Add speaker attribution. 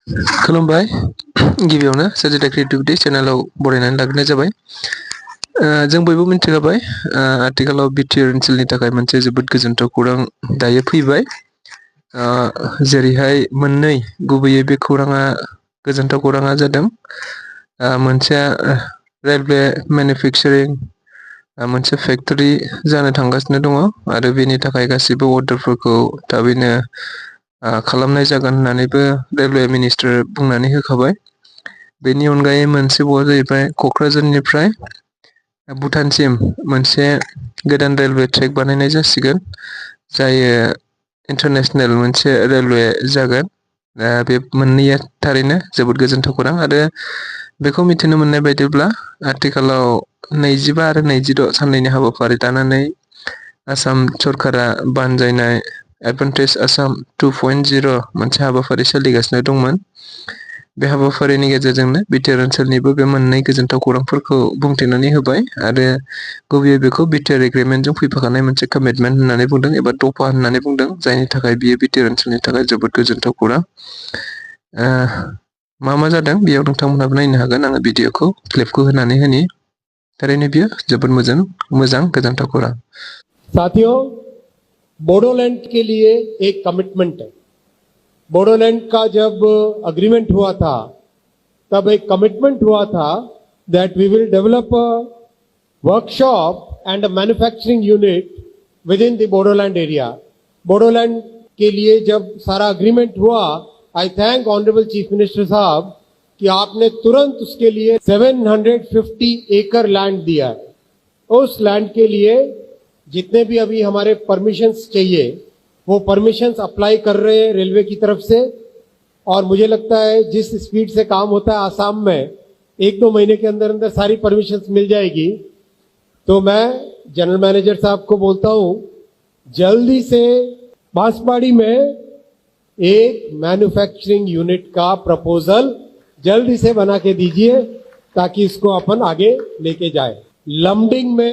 Speaker 1: खुलुमबाय गिबियावनो सोरजिथा क्रिएटिभिटि चेनेलाव बरायनानै लाग्रोनाय जाबाय। जों बयबो मिथिखाबाय आथिखालाव बिटिआर ओनसोलनि थाखाय मोनसे जोबोद गोजोनथाव खौरां दायो फैबाय। जेरैहाय मोननै गुबैयै बे खौराङा गोजोनथाव खौराङा जादों मोनसेया रेलवे मेनुफेक्चारिं मोनसे फेक्टरि जानो थांगासिनो दङ आरो बेनि थाखाय गासिबो अर्डारफोरखौ थाबैनो खालामनाय जागोन होननानैबो रेलवे मिनिस्टार बुंनानै होखाबाय। बेनि अनगायै मोनसेबावा जाहैबाय क'क्राझारनिफ्राय भुटानसिम मोनसे गोदान रेलवे ट्रेक बानायनाय जासिगोन जायो इन्टारनेसनेल मोनसे रेलवे जागोन। बे मोननैया थारैनो जोबोद गोजोनथाव खौरां आरो बेखौ मिथिनो मोननाय बायदिब्ला आथिखालाव 25 आरो 26 साननैनि हाबाफारि लानानै आसाम सरकारा बानजायनाय एडभान्टेज आसाम 2.0 मोनसे हाबाफारि सोलिगासिनो दंमोन। बे हाबाफारिनि गेजेरजोंनो बिटिआर ओनसोलनिबो बे मोननै गोजोनथाव खौरांफोरखौ बुंथिनानै होबाय आरो गुबैयै बेखौ बिटिआर एग्रिमेन्टजों फैफाखानाय मोनसे कमिटमेन्ट होननानै बुंदों एबा दफा होननानै बुंदों, जायनि थाखाय बियो बिटिआर ओनसोलनि थाखाय जोबोद गोजोनथाव खौरां। मा जादों बेयाव नोंथांमोनहाबो नायनो हागोन, आङो भिडिअखौ क्लिपखौ होनानै होनि। थारैनो बियो जोबोद मोजां गोजोनथाव खौरां।
Speaker 2: साथियों, बोडोलैंड के लिए एक कमिटमेंट है। बोडोलैंड का जब अग्रीमेंट हुआ था तब एक कमिटमेंट हुआ था that we will develop a workshop and a manufacturing unit within the Bodoland area. Bodoland के लिए जब सारा अग्रीमेंट हुआ, I thank honourable chief minister साहब कि आपने तुरंत उसके लिए 750 एकड़ लैंड दिया है। उस लैंड के लिए जितने भी अभी हमारे परमिशंस चाहिए वो परमिशंस अप्लाई कर रहे हैं रेलवे की तरफ से, और मुझे लगता है जिस स्पीड से काम होता है आसाम में 1-2 महीने के अंदर अंदर सारी परमिशंस मिल जाएगी। तो मैं जनरल मैनेजर साहब को बोलता हूं जल्दी से बांसवाड़ी में एक मैन्युफैक्चरिंग यूनिट का प्रपोजल जल्दी से बना के दीजिए ताकि इसको अपन आगे लेके जाए। लमडिंग में